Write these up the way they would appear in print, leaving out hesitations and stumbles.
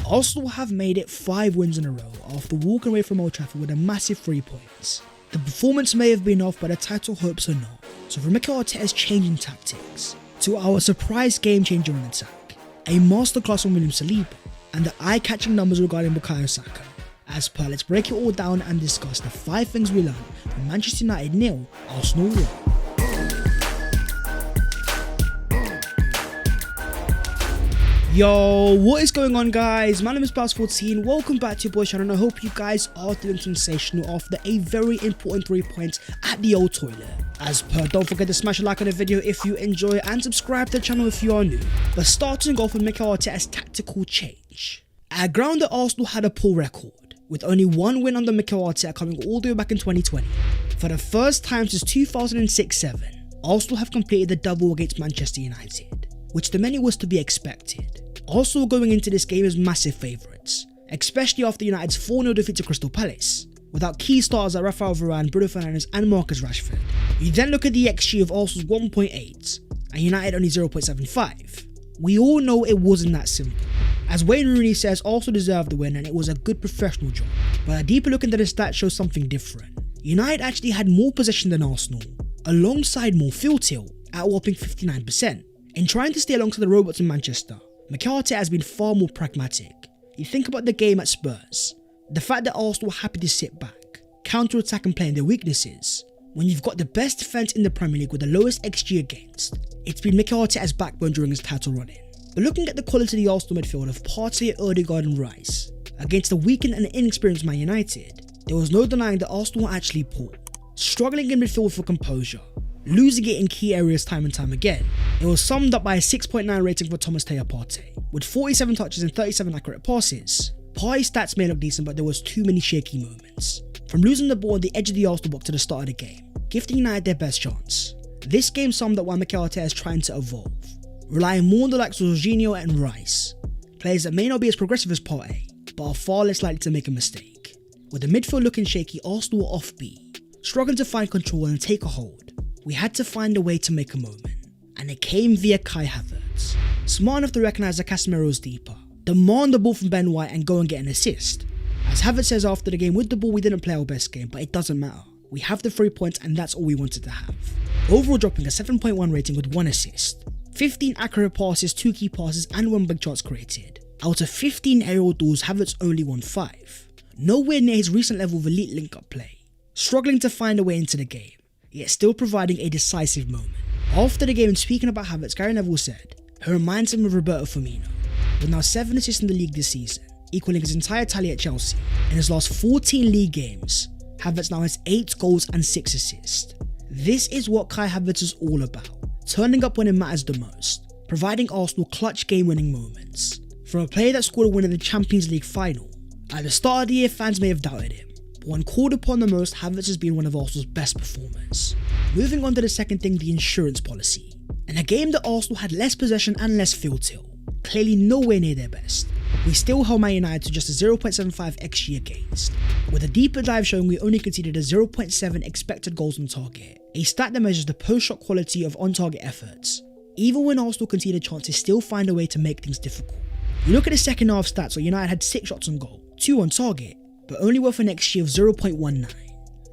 Arsenal have made it 5 wins in a row after walking away from Old Trafford with a massive 3 points. The performance may have been off, but the title hopes are not. So from Mikel Arteta's changing tactics, to our surprise game changer in attack, a masterclass from William Saliba, and the eye-catching numbers regarding Bukayo Saka. As per, let's break it all down and discuss the 5 things we learned from Manchester United 0, Arsenal 1. Yo, what is going on, guys? My name is Pals14. Welcome back to your boy channel, and I hope you guys are doing sensational after a very important 3 points at the old toilet. As per, don't forget to smash a like on the video if you enjoy and subscribe to the channel if you are new. But starting off with Mikel Arteta's tactical change. At ground that Arsenal had a poor record, with only 1 win under Mikel Arteta coming all the way back in 2020. For the first time since 2006-07, Arsenal have completed the double against Manchester United, which to many was to be expected. Arsenal going into this game as massive favourites, especially after United's 4-0 defeat to Crystal Palace, without key stars like Rafael Varane, Bruno Fernandes and Marcus Rashford. You then look at the XG of Arsenal's 1.8 and United only 0.75. We all know it wasn't that simple. As Wayne Rooney says, Arsenal deserved the win and it was a good professional job. But a deeper look into the stats shows something different. United actually had more possession than Arsenal, alongside more field tilt at a whopping 59%. In trying to stay alongside the robots in Manchester, Mikel Arteta has been far more pragmatic. You think about the game at Spurs, the fact that Arsenal were happy to sit back, counter-attack and play in their weaknesses. When you've got the best defence in the Premier League with the lowest XG against, it's been Mikel Arteta's backbone during his title run-in. But looking at the quality of the Arsenal midfield of Partey, Odegaard and Rice, against the weakened and inexperienced Man United, there was no denying that Arsenal were actually poor, struggling in midfield for composure, losing it in key areas time and time again. It was summed up by a 6.9 rating for Thomas Partey, with 47 touches and 37 accurate passes. Partey's stats may look decent, but there was too many shaky moments. From losing the ball on the edge of the Arsenal box to the start of the game, gifting United their best chance. This game summed up why Mikel Arteta is trying to evolve, relying more on the likes of Jorginho and Rice, players that may not be as progressive as Partey, but are far less likely to make a mistake. With the midfield looking shaky, Arsenal were offbeat, struggling to find control and take a hold. We had to find a way to make a moment, and it came via Kai Havertz. Smart enough to recognise that Casemiro's deeper, demand the ball from Ben White and go and get an assist. As Havertz says after the game, with the ball we didn't play our best game, but it doesn't matter. We have the 3 points and that's all we wanted to have. Overall dropping a 7.1 rating with 1 assist, 15 accurate passes, 2 key passes and 1 big chance created. Out of 15 aerial duels, Havertz only won 5. Nowhere near his recent level of elite link-up play. Struggling to find a way into the game, yet still providing a decisive moment. After the game, and speaking about Havertz, Gary Neville said, he reminds him of Roberto Firmino, with now 7 assists in the league this season, equaling his entire tally at Chelsea. In his last 14 league games, Havertz now has 8 goals and 6 assists. This is what Kai Havertz is all about, turning up when it matters the most, providing Arsenal clutch game-winning moments. From a player that scored a win in the Champions League final, at the start of the year fans may have doubted him, but when called upon the most, Havertz has been one of Arsenal's best performers. Moving on to the second thing, the insurance policy. In a game that Arsenal had less possession and less field tilt, clearly nowhere near their best, we still held Man United to just a 0.75 XG against, with a deeper dive showing we only conceded a 0.7 expected goals on target, a stat that measures the post-shot quality of on-target efforts. Even when Arsenal conceded chances, still find a way to make things difficult. You look at the second half stats where United had 6 shots on goal, 2 on target, but only worth an XG of 0.19.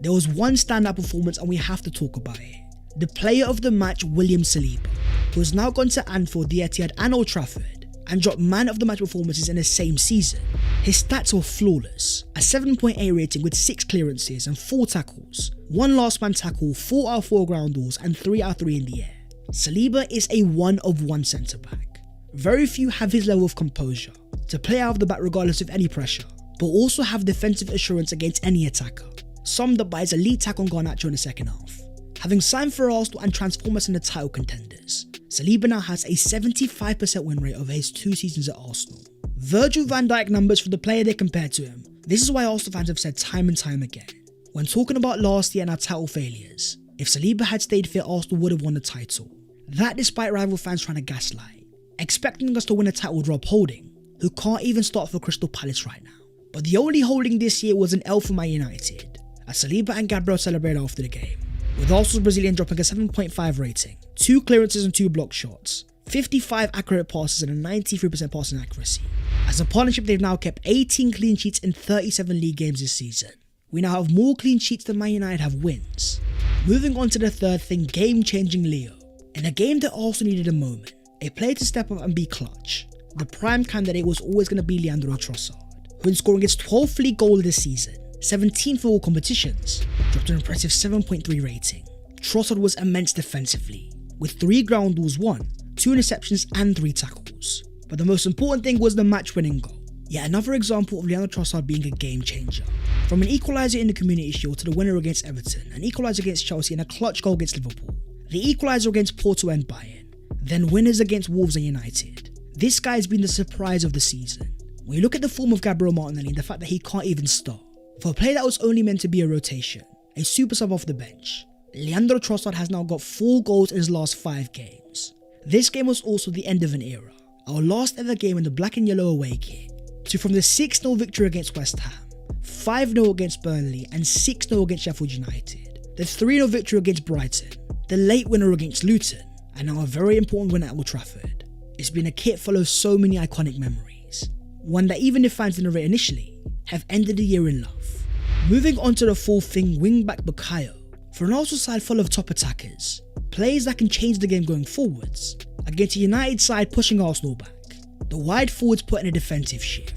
There was one standout performance and we have to talk about it. The player of the match, William Saliba, who has now gone to Anfield, the Etihad and Old Trafford and dropped man of the match performances in the same season. His stats were flawless, a 7.8 rating with 6 clearances and 4 tackles, 1 last man tackle, 4 out of 4 ground balls and 3 out of 3 in the air. Saliba is a 1 of 1 centre back. Very few have his level of composure, to play out of the back regardless of any pressure, but also have defensive assurance against any attacker, summed up by his elite tackle on Garnacho in the second half. Having signed for Arsenal and transformed us into title contenders, Saliba now has a 75% win rate over his 2 seasons at Arsenal. Virgil van Dijk numbers for the player they compared to him. This is why Arsenal fans have said time and time again, when talking about last year and our title failures, if Saliba had stayed fit, Arsenal would have won the title. That despite rival fans trying to gaslight, expecting us to win a title with Rob Holding, who can't even start for Crystal Palace right now. But the only holding this year was an L for Man United, as Saliba and Gabriel celebrated after the game, with Arsenal's Brazilian dropping a 7.5 rating, 2 clearances and 2 block shots, 55 accurate passes and a 93% passing accuracy. As a partnership, they've now kept 18 clean sheets in 37 league games this season. We now have more clean sheets than Man United have wins. Moving on to the third thing, game-changing Leo. In a game that also needed a moment, a player to step up and be clutch, the prime candidate was always going to be Leandro Trossard, who in scoring his 12th league goal of the season, 17th for all competitions, dropped an impressive 7.3 rating. Trossard was immense defensively, with 3 ground balls won, 2 interceptions and 3 tackles. But the most important thing was the match-winning goal. Yet another example of Leandro Trossard being a game changer. From an equaliser in the Community Shield to the winner against Everton, an equaliser against Chelsea and a clutch goal against Liverpool, the equaliser against Porto and Bayern, then winners against Wolves and United. This guy has been the surprise of the season. When you look at the form of Gabriel Martinelli and the fact that he can't even start, for a player that was only meant to be a rotation, a super sub off the bench, Leandro Trossard has now got 4 goals in his last 5 games. This game was also the end of an era, our last ever game in the black and yellow away kit, to from the 6-0 victory against West Ham, 5-0 against Burnley and 6-0 against Sheffield United, the 3-0 victory against Brighton, the late winner against Luton, and now a very important win at Old Trafford. It's been a kit full of so many iconic memories, one that even if fans didn't rate initially, have ended the year in love. Moving on to the fourth thing, Wingback Bukayo. For an Arsenal side full of top attackers, players that can change the game going forwards, against a United side pushing Arsenal back, the wide forwards put in a defensive shift.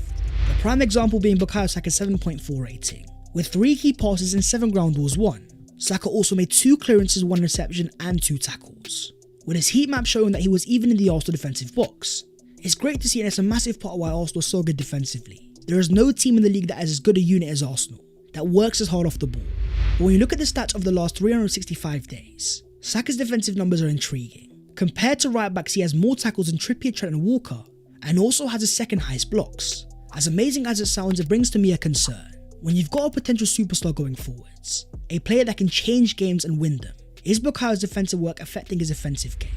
The prime example being Bukayo Saka's 7.4 rating, with 3 key passes and 7 ground balls won. Saka also made 2 clearances, 1 interception and 2 tackles, with his heat map showing that he was even in the Arsenal defensive box. It's great to see, and it's a massive part of why Arsenal is so good defensively. There is no team in the league that has as good a unit as Arsenal, that works as hard off the ball. But when you look at the stats of the last 365 days, Saka's defensive numbers are intriguing. Compared to right backs, he has more tackles than Trippier, Trent and Walker, and also has the second highest blocks. As amazing as it sounds, it brings to me a concern. When you've got a potential superstar going forwards, a player that can change games and win them, is Bukayo's defensive work affecting his offensive game?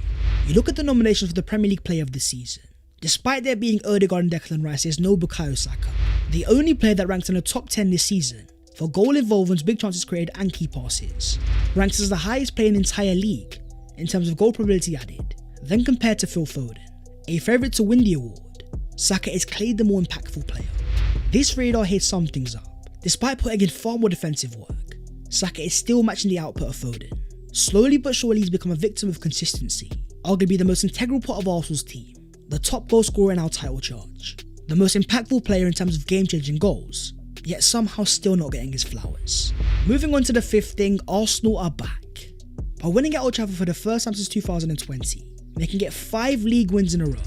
You look at the nominations for the Premier League Player of the Season. Despite there being Odegaard and Declan Rice, there's no Bukayo Saka, the only player that ranks in the top 10 this season for goal involvements, big chances created and key passes. Ranks as the highest player in the entire league in terms of goal probability added, then compared to Phil Foden, a favourite to win the award, Saka is clearly the more impactful player. This radar here sums things up. Despite putting in far more defensive work, Saka is still matching the output of Foden. Slowly but surely he's become a victim of consistency, arguably the most integral part of Arsenal's team, the top goal scorer in our title charge, the most impactful player in terms of game-changing goals, yet somehow still not getting his flowers. Moving on to the fifth thing, Arsenal are back. By winning at Old Trafford for the first time since 2020, making it 5 league wins in a row.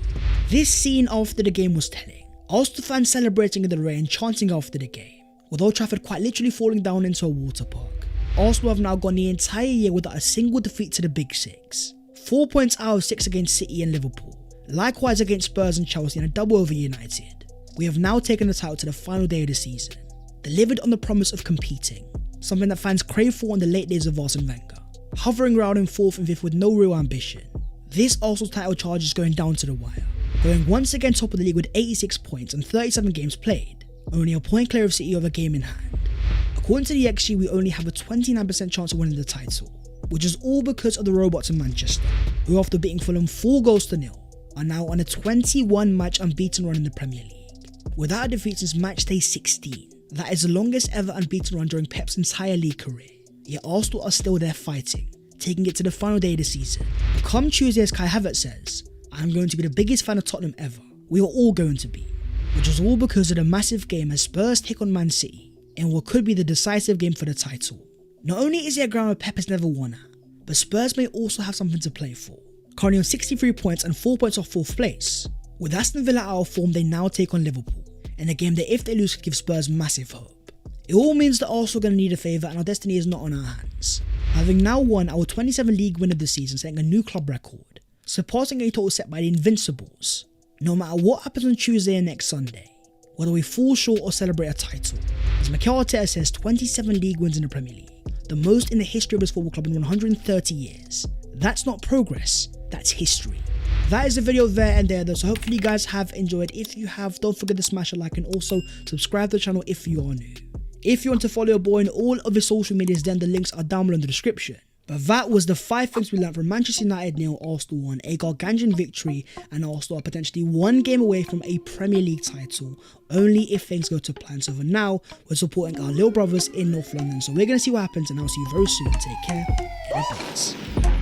This scene after the game was telling. Arsenal fans celebrating in the rain, chanting after the game, with Old Trafford quite literally falling down into a water park. Arsenal have now gone the entire year without a single defeat to the Big Six. 4 points out of 6 against City and Liverpool. Likewise against Spurs and Chelsea and a double over United. We have now taken the title to the final day of the season, delivered on the promise of competing, something that fans crave for in the late days of Arsene Wenger, hovering around in 4th and 5th with no real ambition. This Arsenal title charge is going down to the wire, going once again top of the league with 86 points and 37 games played, only a point clear of City with a game in hand. According to the XG, we only have a 29% chance of winning the title, which is all because of the robots in Manchester, who after beating Fulham 4-0 are now on a 21 match unbeaten run in the Premier League, without a defeat since match day 16. That is the longest ever unbeaten run during Pep's entire league career, yet Arsenal are still there fighting, taking it to the final day of the season. But come Tuesday, as Kai Havertz says, I'm going to be the biggest fan of Tottenham ever. We are all going to be, which was all because of the massive game as Spurs take on Man City in what could be the decisive game for the title. Not only is it a ground where Pep has never won at, but Spurs may also have something to play for. Currently on 63 points and 4 points off 4th place. With Aston Villa out of form, they now take on Liverpool, in a game that if they lose could give Spurs massive hope. It all means that Arsenal are going to need a favour and our destiny is not on our hands. Having now won our 27 league win of the season, setting a new club record, surpassing a total set by the Invincibles. No matter what happens on Tuesday and next Sunday, whether we fall short or celebrate a title, as Mikel Arteta says, 27 league wins in the Premier League, the most in the history of his football club in 130 years. That's not progress, that's history. That is the video there and there though, so hopefully you guys have enjoyed. If you have, don't forget to smash a like and also subscribe to the channel if you are new. If you want to follow your boy on all of his social medias, then the links are down below in the description. But that was the 5 things we learned from Manchester United 0, Arsenal 1, a gargantuan victory, and Arsenal are potentially 1 game away from a Premier League title, only if things go to plan. So for now, we're supporting our little brothers in North London. So we're going to see what happens, and I'll see you very soon. Take care, in a bit.